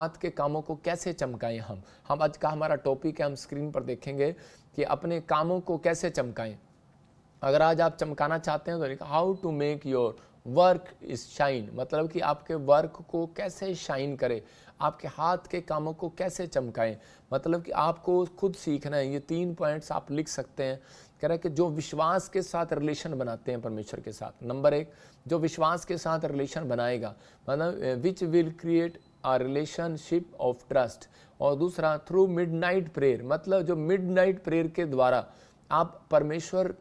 हाथ के कामों को कैसे चमकाएं। हम आज का हमारा टॉपिक है, हम स्क्रीन पर देखेंगे कि अपने कामों को कैसे चमकाएं। अगर आज आप चमकाना चाहते हैं तो लिखा how to make your work is shine, मतलब कि आपके वर्क को कैसे शाइन करे, आपके हाथ के कामों को कैसे चमकाएं। मतलब कि आपको खुद सीखना है। ये 3 पॉइंट्स आप लिख सकते हैं। कह रहा है कि जो विश्वास के साथ रिलेशन बनाते हैं परमेश्वर के साथ, नंबर 1 जो विश्वास के साथ रिलेशन बनाएगा, मतलब which will create a relationship of trust. और दूसरा थ्रू मिडनाइट प्रेयर, मतलब जो मिडनाइट प्रेयर के द्वारा आप परमेश्वर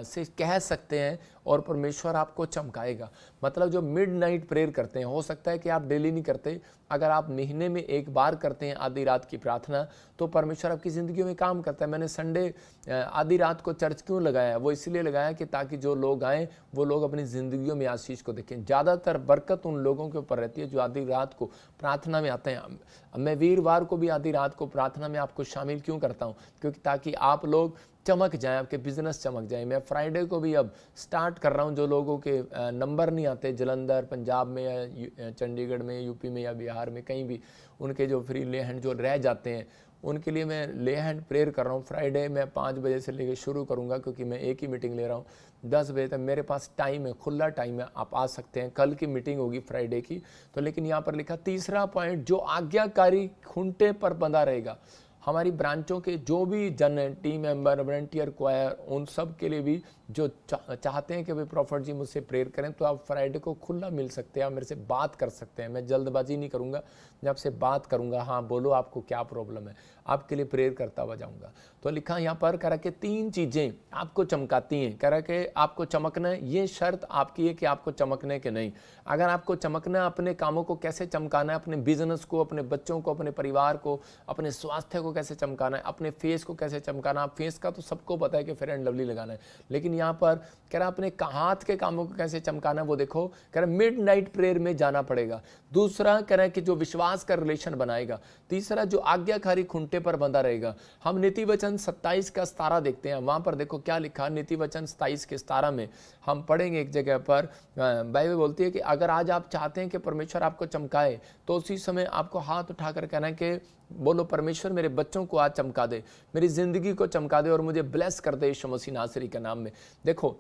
से कह सकते हैं और परमेश्वर आपको चमकाएगा। मतलब जो मिडनाइट प्रेयर करते हैं, हो सकता है कि आप डेली नहीं करते, अगर आप महीने में एक बार करते हैं आधी रात की प्रार्थना, तो परमेश्वर आपकी ज़िंदगी में काम करता है। मैंने संडे आधी रात को चर्च क्यों लगाया? वो इसलिए लगाया कि ताकि जो लोग आएँ वो लोग अपनी ज़िंदगियों में आशीष को देखें। ज़्यादातर बरकत उन लोगों के ऊपर रहती है जो आधी रात को प्रार्थना में आते हैं। मैं वीरवार को भी आधी रात को प्रार्थना में आपको शामिल क्यों करता हूँ? क्योंकि ताकि आप लोग चमक जाएं, आपके बिजनेस चमक जाए। मैं फ्राइडे को भी अब स्टार्ट कर रहा हूं। जो लोगों के नंबर नहीं आते जलंधर, पंजाब में या चंडीगढ़ में, यूपी में या बिहार में, कहीं भी उनके जो फ्री ले हैंड जो रह जाते हैं, उनके लिए मैं ले हैंड प्रेयर कर रहा हूँ। फ्राइडे मैं 5 बजे से लेकर शुरू करूँगा, क्योंकि मैं एक ही मीटिंग ले रहा हूँ। 10 बजे तक मेरे पास टाइम है, खुला टाइम है, आप आ सकते हैं। कल की मीटिंग होगी फ्राइडे की। तो लेकिन यहाँ पर लिखा तीसरा पॉइंट, जो आज्ञाकारी खूंटे पर बंधा रहेगा। हमारी ब्रांचों के जो भी जन हैं, टीम मेंबर, वॉलंटियर, क्वायर, उन सब के लिए भी जो चाहते हैं कि भाई प्रॉफिट जी मुझसे प्रेयर करें, तो आप फ्राइडे को खुला मिल सकते हैं, आप मेरे से बात कर सकते हैं। मैं जल्दबाजी नहीं करूंगा, मैं आपसे बात करूंगा। हाँ बोलो, आपको क्या प्रॉब्लम है, आपके लिए प्रेयर करता हुआ जाऊंगा। तो लिखा यहाँ पर कह रहा कि 3 चीज़ें आपको चमकाती हैं। कह रहा कि आपको चमकना है, ये शर्त आपकी है कि आपको चमकने के नहीं। अगर आपको चमकना है, अपने कामों को कैसे चमकाना है, अपने बिजनेस को, अपने बच्चों को, अपने परिवार को, अपने स्वास्थ्य को कैसे चमकाना है, अपने फेस को कैसे चमकाना है। फेस का तो सबको पता है कि फेयर एंड लवली लगाना है, लेकिन यहाँ पर कह रहा अपने हाथ के कामों को कैसे चमकाना है वो देखो। कह रहा मिडनाइट प्रेयर में जाना पड़ेगा। दूसरा कह रहा है कि जो विश्वास का रिलेशन बनाएगा। तीसरा जो आज्ञाकारी खूंटे पर बंधा रहेगा। हम नीति वचन 27 का 17 देखते हैं, वहां पर देखो क्या लिखा। नीति वचन 27 के 17 में हम पढ़ेंगे एक जगह पर, बाइबल बोलती है कि अगर आज आप चाहते हैं कि परमेश्वर आपको चमकाए, तो उसी समय आपको हाथ उठाकर कहना है कि बोलो परमेश्वर मेरे बच्चों को आज चमका दे, मेरी जिंदगी को चमका दे और मुझे ब्लेस कर दे यीशु मसीह नासरी के नाम में। देखो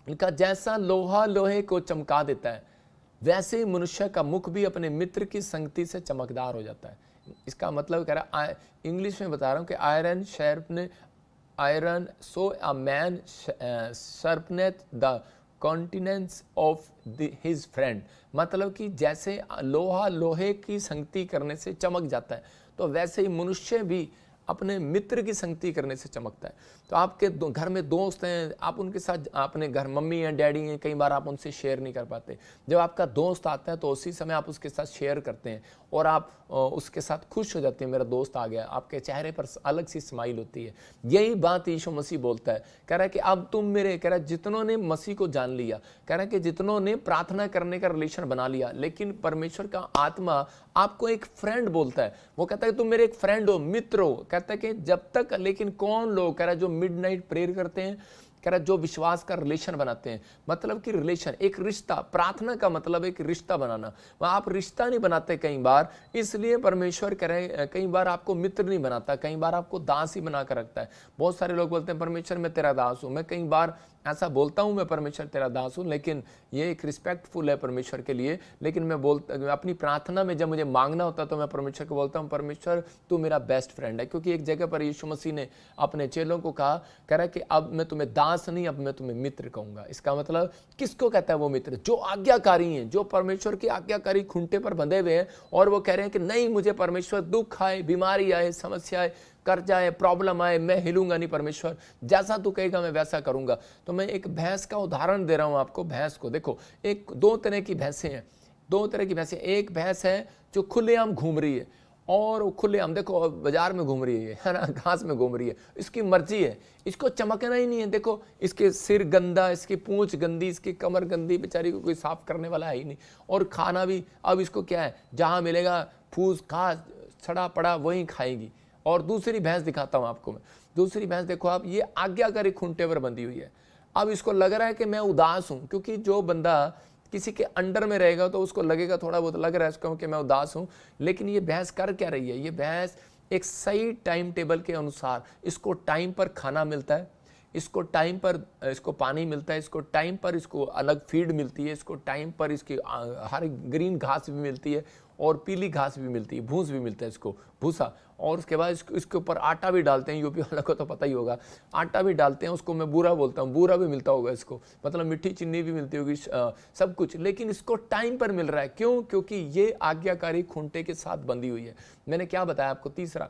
इनका जैसा लोहा लोहे को चमका देता है, वैसे ही मनुष्य का मुख भी अपने मित्र की संगति से चमकदार हो जाता है। इसका मतलब कह रहा, इंग्लिश में बता रहा हूँ कि iron sharpen iron, so a man sharpeneth the countenance of his friend. मतलब कि जैसे लोहा लोहे की संगति करने से चमक जाता है, तो वैसे ही मनुष्य भी अपने मित्र की संगति करने से चमकता है। तो आपके घर में दोस्त हैं, आप उनके साथ, अपने घर मम्मी हैं, डैडी हैं, कई बार आप उनसे शेयर नहीं कर पाते। जब आपका दोस्त आता है तो उसी समय आप उसके साथ शेयर करते हैं और आप उसके साथ खुश हो जाते हैं, मेरा दोस्त आ गया। आपके चेहरे पर अलग सी स्माइल होती है। यही बात यीशु मसीह बोलता है। कह रहा है कि अब तुम मेरे, कह रहा है जितनों ने मसीह को जान लिया, कह रहा है कि जितनों ने प्रार्थना करने का रिलेशन बना लिया, लेकिन परमेश्वर का आत्मा आपको एक फ्रेंड बोलता है। वो कहता है तुम मेरे एक फ्रेंड हो, मित्र हो। कहता है कि जब तक, लेकिन कौन लोग, कह रहा है जो मिडनाइट प्रेयर करते हैं, कह रहा है जो विश्वास का रिलेशन बनाते हैं। मतलब कि रिलेशन, एक रिश्ता, प्रार्थना का मतलब एक रिश्ता बनाना। आप रिश्ता नहीं बनाते कई बार, इसलिए परमेश्वर कह रहे हैं कई बार आपको मित्र नहीं बनाता, कई बार आपको दास ही बना कर रखता है। बहुत सारे लोग बोलते हैं परमेश्वर मैं तेरा दास हूं। मैं कई बार ऐसा बोलता हूं मैं परमेश्वर तेरा दास हूं, लेकिन ये एक रिस्पेक्टफुल है परमेश्वर के लिए। लेकिन मैं अपनी प्रार्थना में जब मुझे मांगना होता है तो मैं परमेश्वर को बोलता हूं परमेश्वर तू मेरा बेस्ट फ्रेंड है। क्योंकि एक जगह पर यीशु मसीह ने अपने चेलों को कहा, कह रहा है कि अब मैं तुम्हें दास नहीं, अब मैं तुम्हें मित्र कहूंगा। इसका मतलब किसको कहता है वो मित्र? जो आज्ञाकारी हैं, जो परमेश्वर के आज्ञाकारी खूंटे पर बंधे हुए हैं और वो कह रहे हैं कि नहीं, मुझे परमेश्वर दुख आए, बीमारी आए, समस्या आए, कर्जा आए, प्रॉब्लम आए, मैं हिलूंगा नहीं, परमेश्वर जैसा तू कहेगा मैं वैसा करूंगा। तो मैं एक भैंस का उदाहरण दे रहा हूं आपको। भैंस को देखो, एक 2 तरह की भैंसें हैं, 2 तरह की भैंसें। एक भैंस है जो खुलेआम घूम रही है, और खुलेआम देखो बाजार में घूम रही है ना, घास में घूम रही है, इसकी मर्जी है, इसको चमकना ही नहीं है। देखो इसके सिर गंदा, इसकी पूंछ गंदी, इसकी कमर गंदी, बेचारी को कोई साफ करने वाला है ही नहीं। और खाना भी अब इसको क्या है, जहां मिलेगा फूस घास छड़ा पड़ा वहीं खाएगी। और दूसरी भैंस दिखाता हूं आपको मैं। दूसरी भैंस देखो आप, ये आज्ञाकारी खूंटे पर बंधी हुई है। अब इसको लग रहा है कि मैं उदास हूं, क्योंकि जो बंदा किसी के अंडर में रहेगा तो उसको लगेगा, थोड़ा बहुत लग रहा है उसको कि मैं उदास हूँ, लेकिन ये भैंस कर क्या रही है? ये भैंस एक सही टाइम टेबल के अनुसार, इसको टाइम पर खाना मिलता है, इसको टाइम पर इसको पानी मिलता है, इसको टाइम पर इसको अलग फीड मिलती है, इसको टाइम पर इसकी हर ग्रीन घास भी मिलती है और पीली घास भी मिलती है, भूस भी मिलता है इसको, भूसा। और उसके बाद इसके ऊपर आटा भी डालते हैं, यूपी वाला को तो पता ही होगा, आटा भी डालते हैं, उसको मैं बूरा बोलता हूँ, बूरा भी मिलता होगा इसको, मतलब मीठी चीनी भी मिलती होगी, सब कुछ, लेकिन इसको टाइम पर मिल रहा है। क्यों? क्योंकि ये आज्ञाकारी खूंटे के साथ बंधी हुई है। मैंने क्या बताया आपको? तीसरा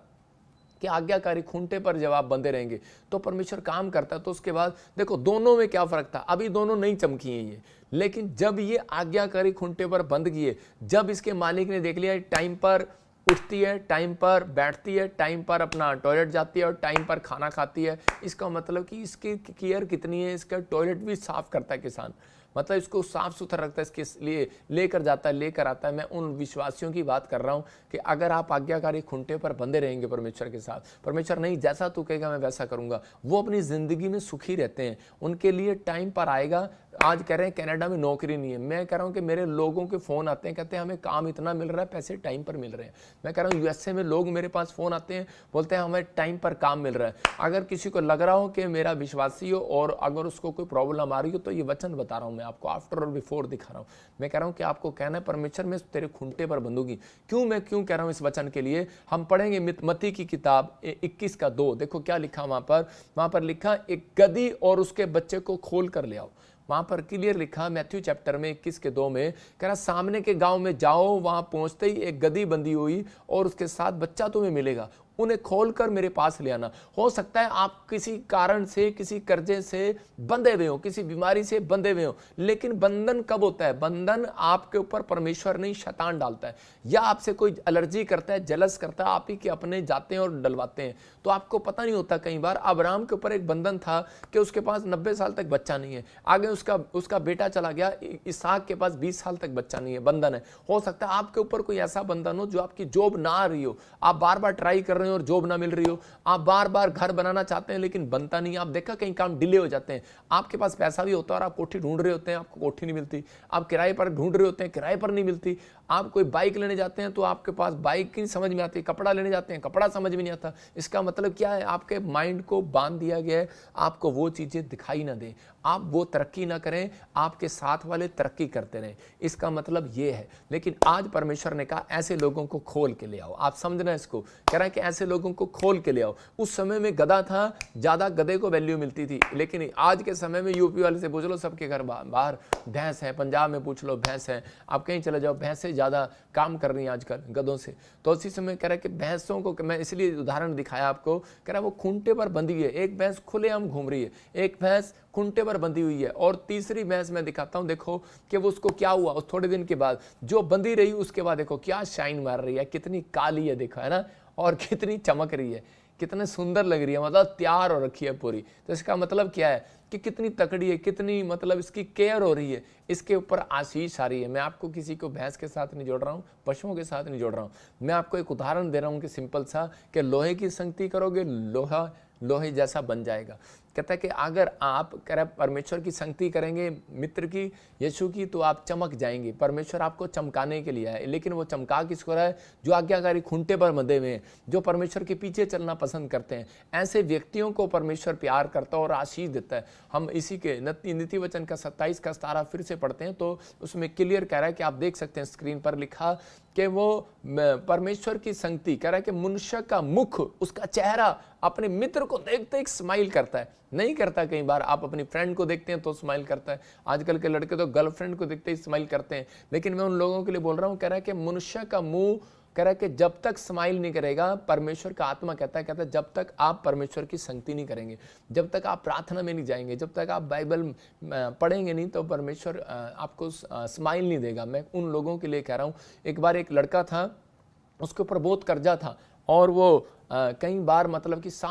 कि आज्ञाकारी खूंटे पर जब आप बंधे रहेंगे तो परमेश्वर काम करता है। तो उसके बाद देखो दोनों में क्या फर्क था, अभी दोनों नहीं चमकी हैं ये, लेकिन जब ये आज्ञाकारी खूंटे पर बंध गई है, जब इसके मालिक ने देख लिया टाइम पर उठती है, टाइम पर बैठती है, टाइम पर अपना टॉयलेट जाती है और टाइम पर खाना खाती है, इसका मतलब कि इसकी केयर कितनी है, इसका टॉयलेट भी साफ करता है किसान, मतलब इसको साफ सुथरा रखता है, इसके लिए लेकर जाता है, लेकर आता है। मैं उन विश्वासियों की बात कर रहा हूं कि अगर आप आज्ञाकारी खूंटे पर बंधे रहेंगे परमेश्वर के साथ, परमेश्वर नहीं जैसा तू कहेगा मैं वैसा करूंगा, वो अपनी जिंदगी में सुखी रहते हैं, उनके लिए टाइम पर आएगा। आज कह रहे हैं कनाडा में नौकरी नहीं है, मैं कह रहा हूं कि मेरे लोगों के फोन आते हैं, कहते हैं हमें काम इतना मिल रहा है, पैसे टाइम पर मिल रहे हैं। मैं कह रहा हूं यूएसए में लोग मेरे पास फोन आते हैं, बोलते हैं हमें टाइम पर काम मिल रहा है। अगर किसी को लग रहा हो कि मेरा विश्वासी हो और अगर उसको कोई प्रॉब्लम आ रही हो, तो ये वचन बता रहा हूं मैं आपको, आफ्टर और बिफोर दिखा रहा हूं। मैं कह रहा हूं कि आपको कहना है परमेश्वर मैं तेरे खूंटे पर बंधूंगी। मैं क्यों कह रहा हूं इस वचन के लिए? हम पढ़ेंगे मत्ती की किताब 21:2, देखो क्या लिखा वहां पर लिखा, एक गधी और उसके बच्चे को खोल कर ले आओ। वहां पर क्लियर लिखा मैथ्यू चैप्टर में 21:2 में, कह रहा सामने के गांव में जाओ, वहां पहुंचते ही एक गधी बंधी हुई और उसके साथ बच्चा तुम्हें मिलेगा, उन्हें खोलकर मेरे पास ले आना। हो सकता है आप किसी कारण से, किसी कर्जे से बंधे हुए हो, किसी बीमारी से बंधे हुए हो, लेकिन बंधन कब होता है? बंधन आपके ऊपर परमेश्वर नहीं शैतान डालता है, या आपसे कोई एलर्जी करता है, जलस करता है, आप ही के अपने जाते हैं और डलवाते हैं, तो आपको पता नहीं होता। कई बार अब्राहम के ऊपर एक बंधन था कि उसके पास 90 साल तक बच्चा नहीं है, आगे उसका बेटा चला गया, इसहाक के पास 20 साल तक बच्चा नहीं है, बंधन है। हो सकता है आपके ऊपर कोई ऐसा बंधन हो जो आपकी जॉब ना आ रही हो, आप बार बार ट्राई कर रहे हो और जॉब ना मिल रही हो, आप बार बार घर बनाना चाहते हैं लेकिन बनता नहीं, आप देखा कहीं काम डिले हो जाते हैं, आपके पास पैसा भी होता है और आप कोठी ढूंढ रहे होते हैं, आपको कोठी नहीं मिलती, आप किराए पर ढूंढ रहे होते हैं, किराए पर नहीं मिलती, आप कोई बाइक लेने जाते हैं तो आपके पास बाइक ही समझ में आती, कपड़ा लेने जाते हैं कपड़ा समझ में नहीं आता। इसका मतलब क्या है? आपके माइंड को बांध दिया गया है, आपको वो चीजें दिखाई ना दें, आप वो तरक्की ना करें, आपके साथ वाले तरक्की करते रहें, इसका मतलब ये है। लेकिन आज परमेश्वर ने कहा ऐसे लोगों को खोल के ले आओ। आप समझना इसको, कह रहा है कि ऐसे लोगों को खोल के ले आओ। उस समय में गधा था, ज्यादा गधे को वैल्यू मिलती थी, लेकिन आज के समय में यूपी वाले से पूछ लो, सबके घर बाहर भैंस है, पंजाब में पूछ लो भैंस है, आप कहीं चले जाओ भैंसे ज्यादा काम कर रही हैं आजकल गधों से। तो उसी समय कह रहा है कि भैंसों को, मैं इसलिए उदाहरण दिखाया आपको, कह रहा है वो खूंटे पर बंधी है, एक भैंस खुलेआम घूम रही है, एक भैंस खूंटे पर बंधी हुई है, और तीसरी भैंस मैं दिखाता हूं, देखो कि वो उसको क्या हुआ। उस थोड़े दिन के बाद जो बंधी रही उसके बाद देखो क्या शाइन मार रही है, कितनी काली है, देखो है ना, और कितनी चमक रही है, कितने सुंदर लग रही है, मतलब तैयार हो रखी है पूरी। तो इसका मतलब क्या है कि कितनी तकड़ी है, कितनी मतलब इसकी केयर हो रही है, इसके ऊपर आशीष आ रही है। मैं आपको किसी को भैंस के साथ नहीं जोड़ रहा हूँ, पशुओं के साथ नहीं जोड़ रहा हूँ, मैं आपको एक उदाहरण दे रहा हूँ कि सिंपल सा, कि लोहे की संगति करोगे लोहा लोहे जैसा बन जाएगा। कहता है कि अगर आप परमेश्वर की संगति करेंगे, मित्र की, यीशु की, तो आप चमक जाएंगे। परमेश्वर आपको चमकाने के लिए है, लेकिन वो चमका किसको रहा है? जो आज्ञाकारी खूंटे पर बंधे हुए हैं, जो परमेश्वर के पीछे चलना पसंद करते हैं, ऐसे व्यक्तियों को परमेश्वर प्यार करता है और आशीष देता है। हम इसी के नीति वचन का 27 का 17 फिर से पढ़ते हैं, तो उसमें क्लियर कह रहा है कि आप देख सकते हैं स्क्रीन पर लिखा कि वो परमेश्वर की संगति, कह रहा है कि मनुष्य का मुख, उसका चेहरा अपने मित्र को देखते एक स्माइल करता है, नहीं करता। कई बार आप अपनी फ्रेंड को देखते हैं तो स्माइल करता है, आजकल के लड़के तो गर्लफ्रेंड को देखते ही स्माइल करते हैं, लेकिन मैं उन लोगों के लिए बोल रहा हूं, कह रहा है कि मनुष्य का मुंह, कह रहा है कि जब तक स्माइल नहीं करेगा, परमेश्वर का आत्मा कहता है जब तक आप परमेश्वर की संगति नहीं करेंगे, जब तक आप प्रार्थना में नहीं जाएंगे, जब तक आप बाइबल पढ़ेंगे नहीं, तो परमेश्वर आपको स्माइल नहीं देगा। मैं उन लोगों के लिए कह रहा हूँ। एक बार एक लड़का था, उसके ऊपर बहुत कर्जा था, और वो कई बार मतलब कि